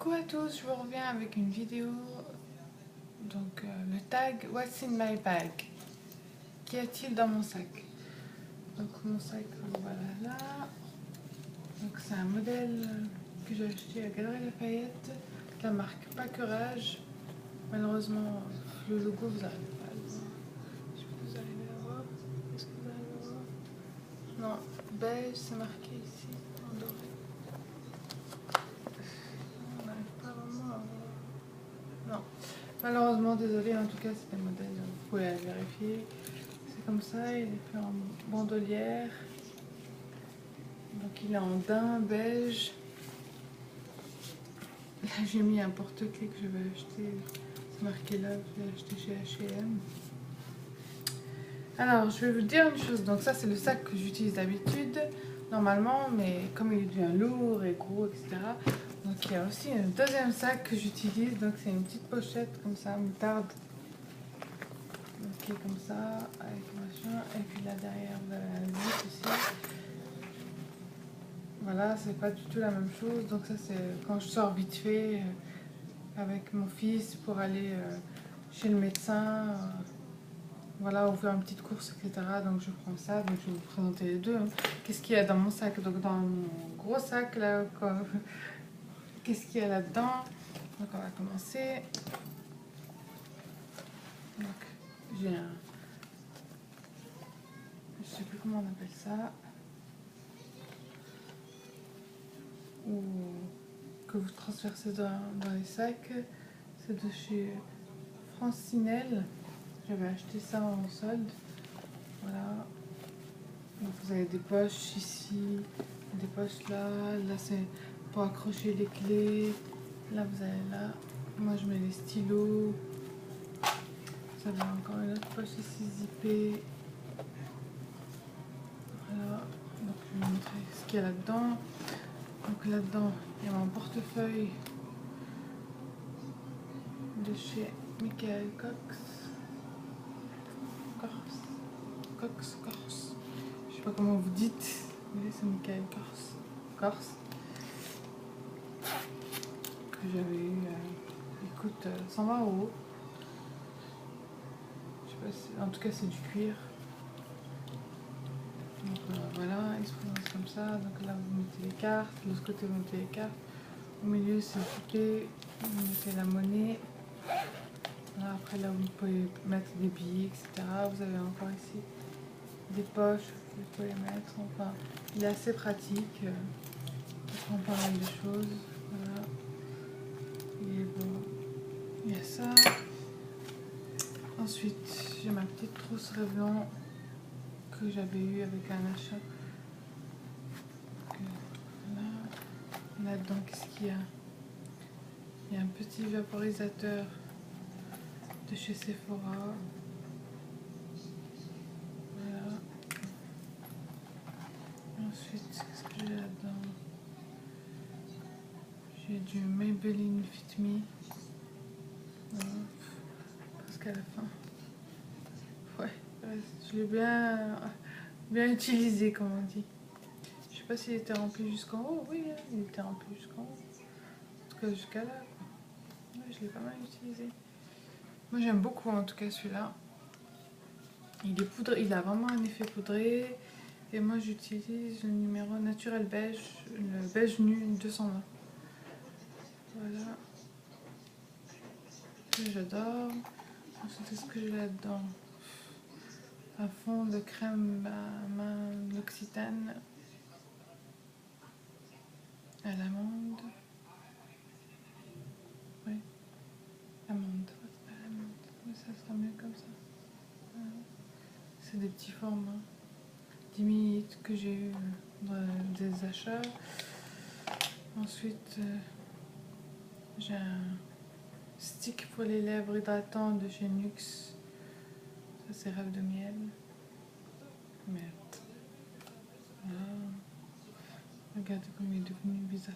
Coucou à tous, je vous reviens avec une vidéo. Donc le tag What's in my bag? Qu'y a-t-il dans mon sac? Donc mon sac, voilà là. Donc c'est un modèle que j'ai acheté à Galeries Lafayette, de la marque Pâquerage. Malheureusement, le logo vous n'arrivez pas à le voir. Je sais pas si vous arrivez à voir. Est-ce que vous arrivez à voir? Non, beige, c'est marqué ici en doré. On n'arrive pas vraiment à voir. Non, malheureusement, désolé, en tout cas, c'est un modèle, vous pouvez aller vérifier. C'est comme ça, il est fait en bandolière. Donc il est en daim beige. Là, j'ai mis un porte-clés que je vais acheter. C'est marqué là, je l'ai acheté chez H&M. Alors, je vais vous dire une chose. Donc ça, c'est le sac que j'utilise d'habitude, normalement, mais comme il devient lourd et gros, etc. Donc il y a aussi un deuxième sac que j'utilise. Donc c'est une petite pochette comme ça, moutarde. Donc comme ça, avec machin. Et puis là derrière, vous avez un zip aussi. Voilà, c'est pas du tout la même chose. Donc ça, c'est quand je sors vite fait avec mon fils pour aller chez le médecin. Voilà, ou faire une petite course, etc. Donc je prends ça, donc je vais vous présenter les deux. Qu'est-ce qu'il y a dans mon sac? Donc dans mon gros sac là, qu'est-ce qu'il y a là-dedans? Donc on va commencer. Donc j'ai un... Je sais plus comment on appelle ça. Ou que vous transversez dans les sacs. C'est de chez Francinelle. J'avais acheté ça en solde. Voilà. Donc vous avez des poches ici, des poches là. Là c'est pour accrocher les clés. Là vous avez là. Moi je mets les stylos. Vous avez encore une autre poche ici zippée. Voilà. Donc je vais vous montrer ce qu'il y a là-dedans. Donc là-dedans il y a mon portefeuille de chez Michael Cox. Corse. Je sais pas comment vous dites, mais c'est Michael Corse. Que j'avais eu, il coûte 120 €. Je sais pas si, en tout cas c'est du cuir. Donc voilà, il se présente comme ça. Donc là vous mettez les cartes, de l'autre côté vous mettez les cartes. Au milieu c'est le ticket, vous mettez la monnaie. Voilà, après là vous pouvez mettre des billets, etc. Vous avez encore ici des poches, vous pouvez les mettre. Enfin, il est assez pratique. Il prend pas mal de choses. Voilà. Il est bon. Il y a ça. Ensuite, j'ai ma petite trousse Revlon que j'avais eu avec un achat. Voilà. Là-dedans, qu'est-ce qu'il y a? Il y a un petit vaporisateur de chez Sephora. Voilà. Ensuite, qu'est-ce que j'ai là-dedans? J'ai du Maybelline Fit Me. Voilà. Presque à la fin. Ouais, je l'ai bien utilisé, comme on dit. Je sais pas s'il était rempli jusqu'en haut. Oui, il était rempli jusqu'en haut. En tout cas, jusqu'à là. Ouais, je l'ai pas mal utilisé. Moi, j'aime beaucoup, en tout cas, celui-là. Il est poudré, il a vraiment un effet poudré. Et moi, j'utilise le numéro naturel beige, le beige nu 220. Voilà. J'adore. Ensuite, qu'est-ce que j'ai là-dedans? Un fond de crème à main L'Occitane à l'amande. Oui, amande. C'est pas l'amande. Oui, ça sera mieux comme ça. Voilà. C'est des petits formats. 10 minutes que j'ai eu dans des achats. Ensuite, j'ai un stick pour les lèvres hydratant de chez Nuxe. Ça, c'est Rêve de miel. Merde. Voilà. Regardez comme il est devenu bizarre.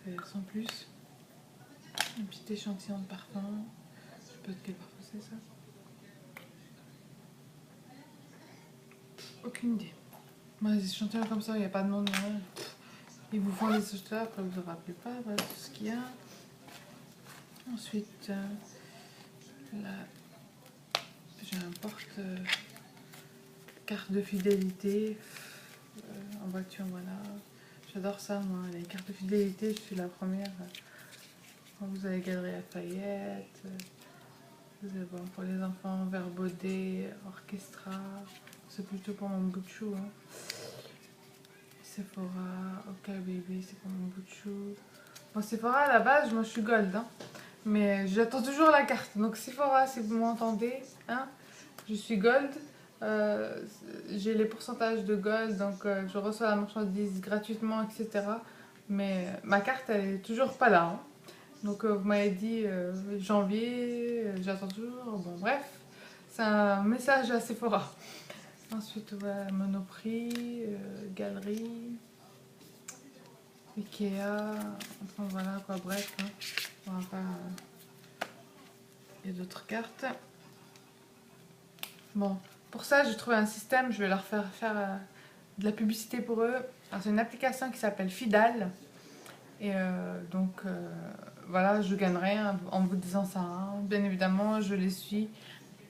C'est sans plus. Un petit échantillon de parfum. Je sais pas de quel parfum c'est ça. Aucune idée. Moi, les échantillons comme ça, il n'y a pas de nom de rien. Ils vous font des achats, après vous ne vous rappelez pas, voilà tout ce qu'il y a. Ensuite, là, j'ai un porte carte de fidélité en voiture, voilà. J'adore ça, moi, les cartes de fidélité, je suis la première. Quand vous avez Galerie Lafayette, vous avez, bon, pour les enfants, Verbaudet, Orchestra, c'est plutôt pour mon bout de chou. Hein. Sephora, OK Baby, c'est pour mon bout de chou. Bon, Sephora, à la base, moi je suis gold, hein. Mais j'attends toujours la carte. Donc Sephora, si vous m'entendez, hein, je suis gold. Euh, j'ai les pourcentages de gold, donc je reçois la marchandise gratuitement, etc. Mais ma carte, elle est toujours pas là. Hein. Donc vous m'avez dit janvier, j'attends toujours. Bon, bref, c'est un message à Sephora. Ensuite, voilà, Monoprix, Galerie, Ikea, enfin voilà quoi, bref. Hein. On va pas. Il y a d'autres cartes. Bon, pour ça, j'ai trouvé un système, je vais leur faire de la publicité pour eux. Alors, c'est une application qui s'appelle Fidal. Et voilà, je gagnerai en vous disant ça. Hein. Bien évidemment, je les suis.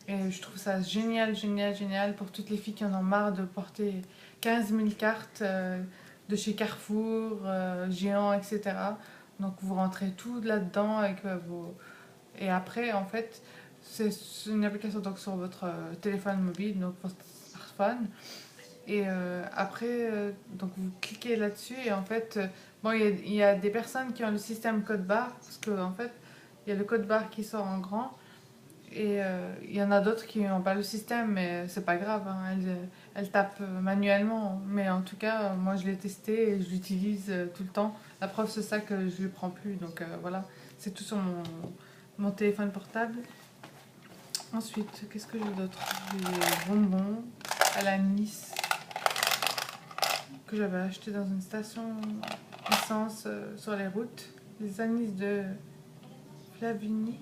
Et je trouve ça génial, génial, génial pour toutes les filles qui en ont marre de porter 15 000 cartes de chez Carrefour, Géant, etc. Donc, vous rentrez tout là-dedans avec vos... Et après, en fait, c'est une application donc, sur votre téléphone mobile, donc votre smartphone. Et après, donc vous cliquez là-dessus et en fait, bon, il y a des personnes qui ont le système code barre, parce qu'en fait, il y a le code barre qui sort en grand, et il y en a d'autres qui n'ont pas le système, mais c'est pas grave, hein, elles tapent manuellement. Mais en tout cas, moi je l'ai testé et je l'utilise tout le temps. La preuve, c'est ça que je ne le prends plus, donc voilà, c'est tout sur mon téléphone portable. Ensuite, qu'est-ce que j'ai d'autre? J'ai des bonbons à l'anis que j'avais acheté dans une station essence sur les routes. Les anis de Flavigny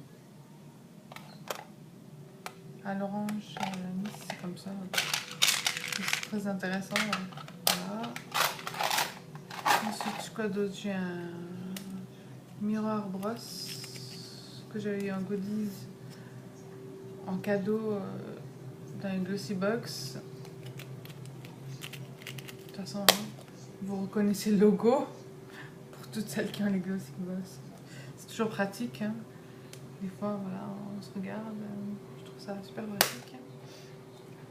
à l'orange, à l'anis, c'est comme ça. C'est très intéressant. Voilà. Ensuite, quoi d'autre? J'ai un miroir brosse que j'avais eu en goodies en cadeau dans une glossy box. De toute façon, hein, vous reconnaissez le logo pour toutes celles qui ont les glossy box. C'est toujours pratique. Hein. Des fois, voilà, on se regarde. Je trouve ça super pratique.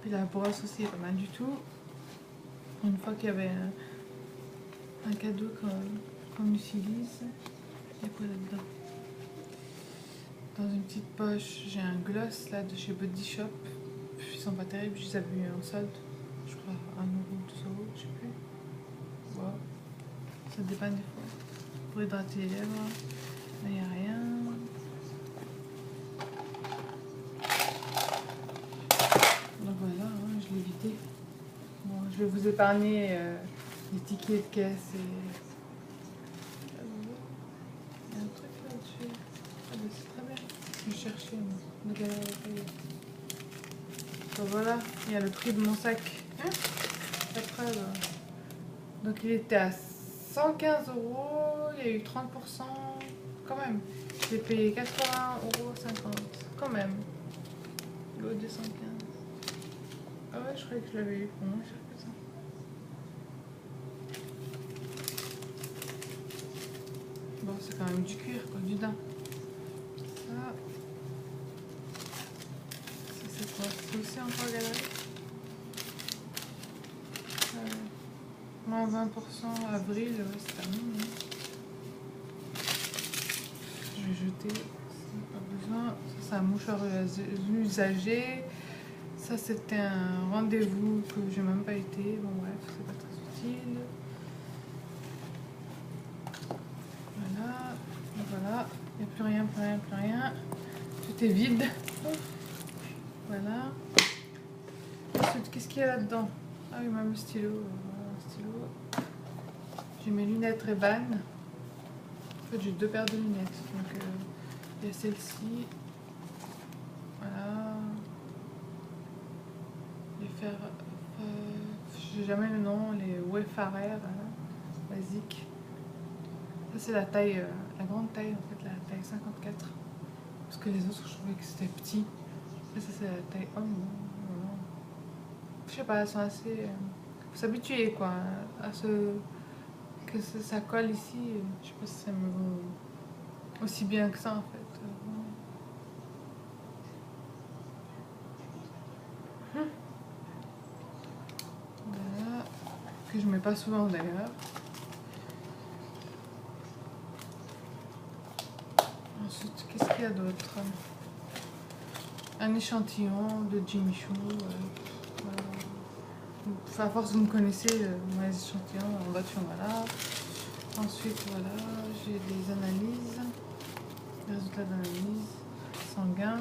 Puis la brosse aussi est pas mal du tout. Une fois qu'il y avait un cadeau qu'on utilise, il y a quoi là-dedans? Dans une petite poche, j'ai un gloss là de chez Body Shop. Ils sont pas terribles, je les avais eu en solde. Je crois 1 euro, 2 euros, je sais plus. Wow. Ça dépend des fois. Pour hydrater les lèvres, là il n'y a rien. Donc voilà, hein, je l'ai vidé. Bon, je vais vous épargner les tickets de caisse et... Il y a un truc là-dessus. Ah bah c'est très bien. Je cherchais moi. Donc voilà, il y a le prix de mon sac. Hein? La preuve. Donc il était à 115 euros, il y a eu 30%. Quand même. J'ai payé 80,50 €. Quand même. Le haut de 115. Ah ouais, je croyais que je l'avais eu pour moins cher que ça. Bon, c'est quand même du cuir, quoi, du daim. Ça, c'est quoi? C'est aussi encore galerie. Moins 20% avril, ouais, c'est terminé. Je vais jeter, pas besoin. Ça, c'est un mouchoir usagé. Ça, c'était un rendez-vous que j'ai même pas été. Bon, bref, c'est pas très utile. Voilà, voilà. Il n'y a plus rien, plus rien, plus rien. Tout est vide. Voilà. Ensuite, qu'est-ce qu'il y a là-dedans? Ah oui, même le stylo. Voilà, un stylo. J'ai mes lunettes Ray-Ban. En fait, j'ai 2 paires de lunettes. Donc, il y a celle-ci. Voilà. Les faire. J'ai jamais le nom. Les Wayfarer. Voilà. basique. Ça c'est la taille, la grande taille en fait, la taille 54. Parce que les autres je trouvais que c'était petit. Et ça c'est la taille homme. Voilà. Je sais pas, elles sont assez... faut s'habituer quoi à ce... que ça colle ici. Je sais pas si ça me va aussi bien que ça en fait. Voilà. Que je mets pas souvent d'ailleurs. Ensuite, qu'est-ce qu'il y a d'autre? Un échantillon de Jimmy Choo. Voilà. Enfin, à force, vous me connaissez, moi, les échantillons en voiture, voilà. Ensuite, voilà, j'ai des analyses, des résultats d'analyse sanguin.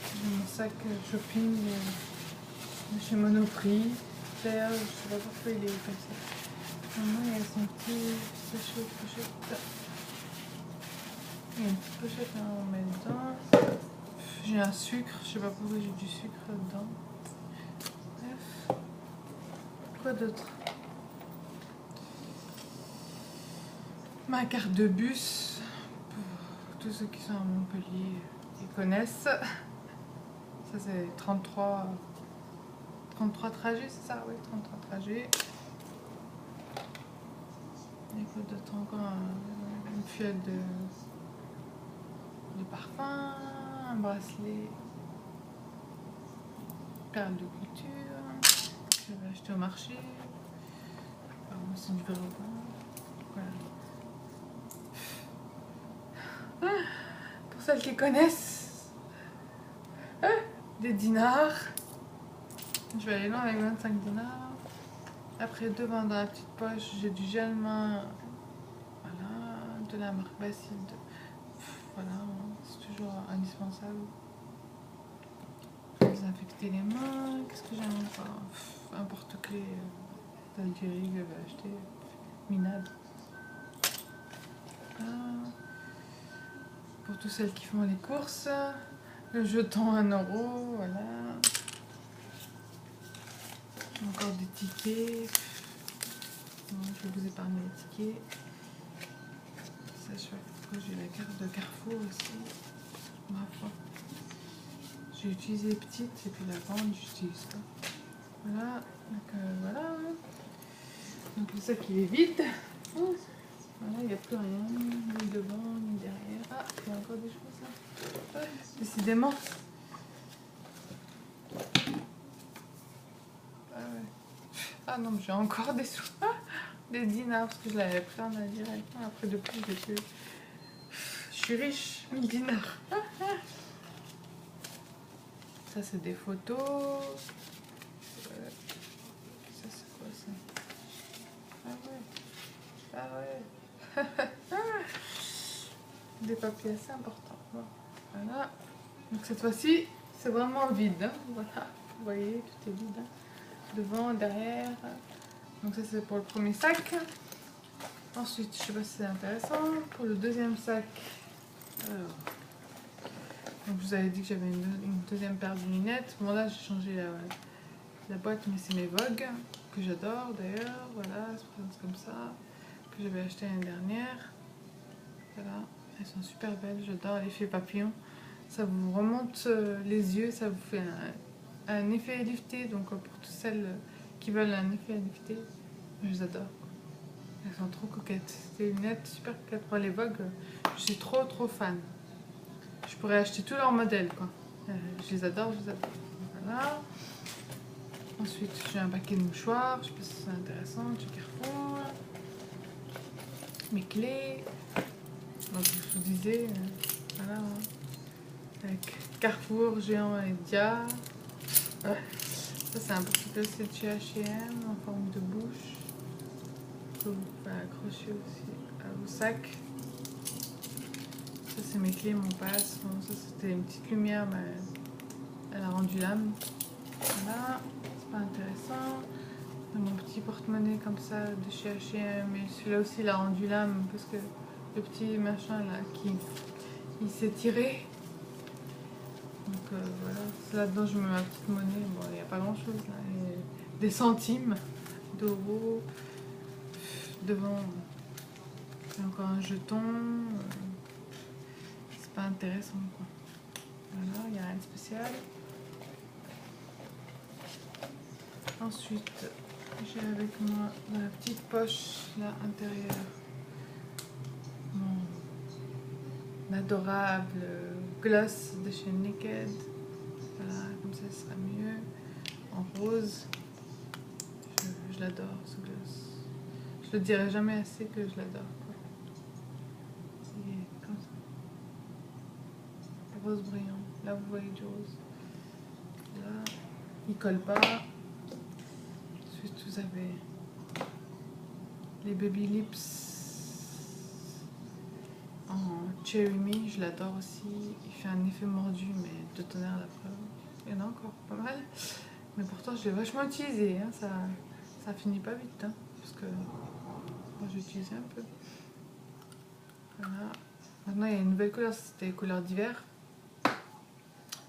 J'ai mon sac shopping de chez Monoprix. D'ailleurs, je sais pas pourquoi il est comme ça. Maintenant, il y a son petit pochette. Il y a une petite pochette, hein, on met dedans. J'ai un sucre, je sais pas pourquoi j'ai du sucre dedans. Bref. Quoi d'autre? Ma carte de bus. Pour tous ceux qui sont à Montpellier, ils connaissent. Ça c'est 33 trajets, c'est ça? Oui, 33 trajets. Il y a quoi d'autre encore? Une fiole de parfum, un bracelet, perles de couture, que j'avais acheté au marché. Apparemment c'est du vrai ruban. Voilà. Pour celles qui connaissent, des dinars. Je vais aller loin avec 25 dinars. Après, devant dans la petite poche, j'ai du gel main. Voilà, de la marque Bacille. Voilà, c'est toujours indispensable. Désinfecter les mains. Qu'est-ce que j'ai encore? Un porte-clés d'Algérie que j'avais acheté. Minade. Voilà. Pour toutes celles qui font les courses. Le jeton 1 €. Voilà. Encore des tickets. Non, je vais vous épargner les tickets. Ça, je crois que j'ai la carte de Carrefour aussi. Ma foi. J'ai utilisé les petites et puis la grande, j'utilise pas. Voilà. Donc voilà. Donc le sac il est vide. Voilà, il n'y a plus rien. Ni devant, ni derrière. Ah, il y a encore des choses là. Décidément. Ah non, mais j'ai encore des sous. Des dinars, parce que je l'avais pris en Algérie. Après, depuis, je suis riche. 1000 dinars. Ça, c'est des photos. Ça, c'est quoi ça? Ah ouais. Des papiers assez importants. Voilà. Donc cette fois-ci, c'est vraiment vide. Hein. Voilà. Vous voyez, tout est vide. Hein. Devant, derrière. Donc ça c'est pour le premier sac. Ensuite, je sais pas si c'est intéressant. Pour le deuxième sac, alors, donc je vous avais dit que j'avais une deuxième paire de lunettes. Bon là j'ai changé la boîte, mais c'est mes Vogue que j'adore d'ailleurs. Voilà, elles se présentent comme ça. Que j'avais acheté l'année dernière. Voilà, elles sont super belles. J'adore l'effet papillon. Ça vous remonte les yeux, ça vous fait un effet lifté. Donc pour toutes celles qui veulent un effet lifté, je les adore. Elles sont trop coquettes. C'est des lunettes super coquettes pour les Vogue. Je suis trop fan. Je pourrais acheter tous leurs modèles quoi. Je les adore, je les adore. Voilà. Ensuite j'ai un paquet de mouchoirs. Je sais pas si c'est intéressant. Chez Carrefour. Mes clés. Donc je vous disais, voilà. Avec Carrefour, Géant et Dia. Ça c'est un porte-clés de chez H&M en forme de bouche. Que vous pouvez accrocher aussi à vos sacs. Ça c'est mes clés, mon passe. Bon, ça c'était une petite lumière, mais elle a rendu l'âme. Voilà, c'est pas intéressant. Mon petit porte-monnaie comme ça de chez H&M, et celui-là aussi il a rendu l'âme parce que le petit machin là qui il s'est tiré. Donc voilà, là-dedans je mets ma petite monnaie. Bon, il n'y a pas grand chose là, et des centimes. €. Devant, c'est encore un jeton. C'est pas intéressant quoi. Voilà, il n'y a rien de spécial. Ensuite, j'ai avec moi dans la petite poche là intérieure mon adorable gloss de chez Naked. Voilà, comme ça ce sera mieux. En rose. Je l'adore ce gloss. Je le dirai jamais assez que je l'adore. C'est comme ça. Rose brillant. Là vous voyez du rose. Là, il colle pas. Ensuite vous avez les Baby Lips en Cherry Me. Je l'adore aussi. Il fait un effet mordu mais de tonnerre la preuve. Il y en a encore pas mal. Mais pourtant je l'ai vachement utilisé. Hein. Ça finit pas vite. Hein, parce que moi j'ai utilisé un peu. Voilà. Maintenant il y a une nouvelle couleur, c'était les couleurs d'hiver.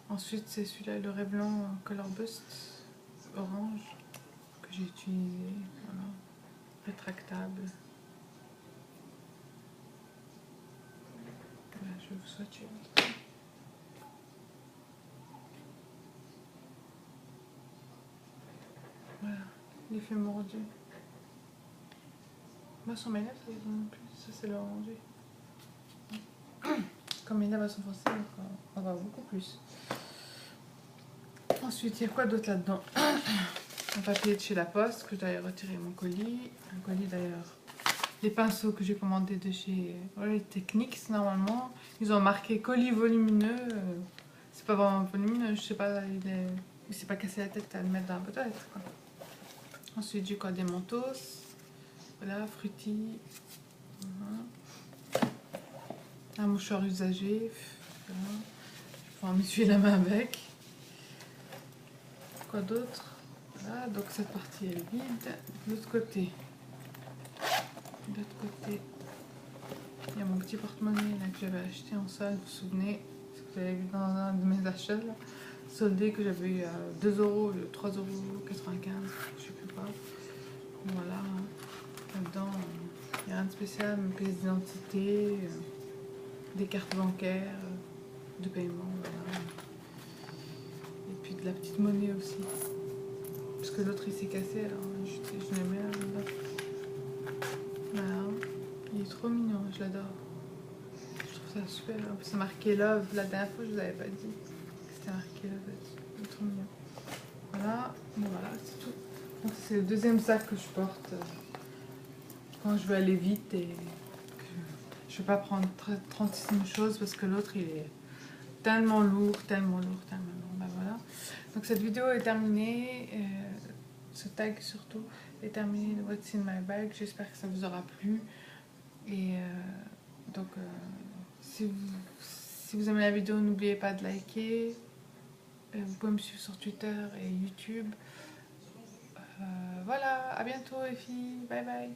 Ensuite c'est celui-là, le Revlon Color Bust orange que j'ai utilisé. Voilà. Rétractable. Voilà, je vais vous swatcher. Voilà, l'effet mordu. Moi sur mes lèvres ça ne plus, ça c'est l'orange. Comme mes lèvres sont foncées, on va beaucoup plus. Ensuite, il y a quoi d'autre là-dedans? Un papier de chez La Poste, que je dois retirer mon colis. Un colis d'ailleurs. Les pinceaux que j'ai commandés de chez Technics, normalement. Ils ont marqué colis volumineux. C'est pas vraiment volumineux, je sais pas, il s'est pas cassé la tête à le mettre dans la boîte à lettres, quoi. Ensuite, j'ai quoi? Des Mentos. Voilà, Fruity. Un mouchoir usagé. Voilà. Je vais pouvoir m'essuyer la main avec. Quoi d'autre? Voilà, donc cette partie elle est vide. De l'autre côté, il y a mon petit porte-monnaie là que j'avais acheté en solde, vous vous souvenez? Ce que vous avez vu dans un de mes achats là, soldé, que j'avais eu à 2 €, 3,95 €, je sais plus quoi. Voilà, là-dedans, il n'y a rien de spécial, mes pièces d'identité, des cartes bancaires, de paiement, voilà. Et puis de la petite monnaie aussi. Parce que l'autre il s'est cassé, alors je le mets là. Voilà, il est trop mignon, je l'adore. Je trouve ça super. C'est marqué Love. La dernière fois je vous avais pas dit que c'était marqué Love. Il est trop mignon. Voilà, bon voilà, c'est tout. Donc c'est le deuxième sac que je porte quand je veux aller vite et que je ne veux pas prendre 36 000 choses parce que l'autre il est tellement lourd, tellement lourd, tellement lourd. Ben voilà. Donc cette vidéo est terminée. Ce tag surtout est terminé de What's in my bag. J'espère que ça vous aura plu. Et donc si vous aimez la vidéo, n'oubliez pas de liker. Vous pouvez me suivre sur Twitter et YouTube. Voilà, à bientôt les filles. Bye bye.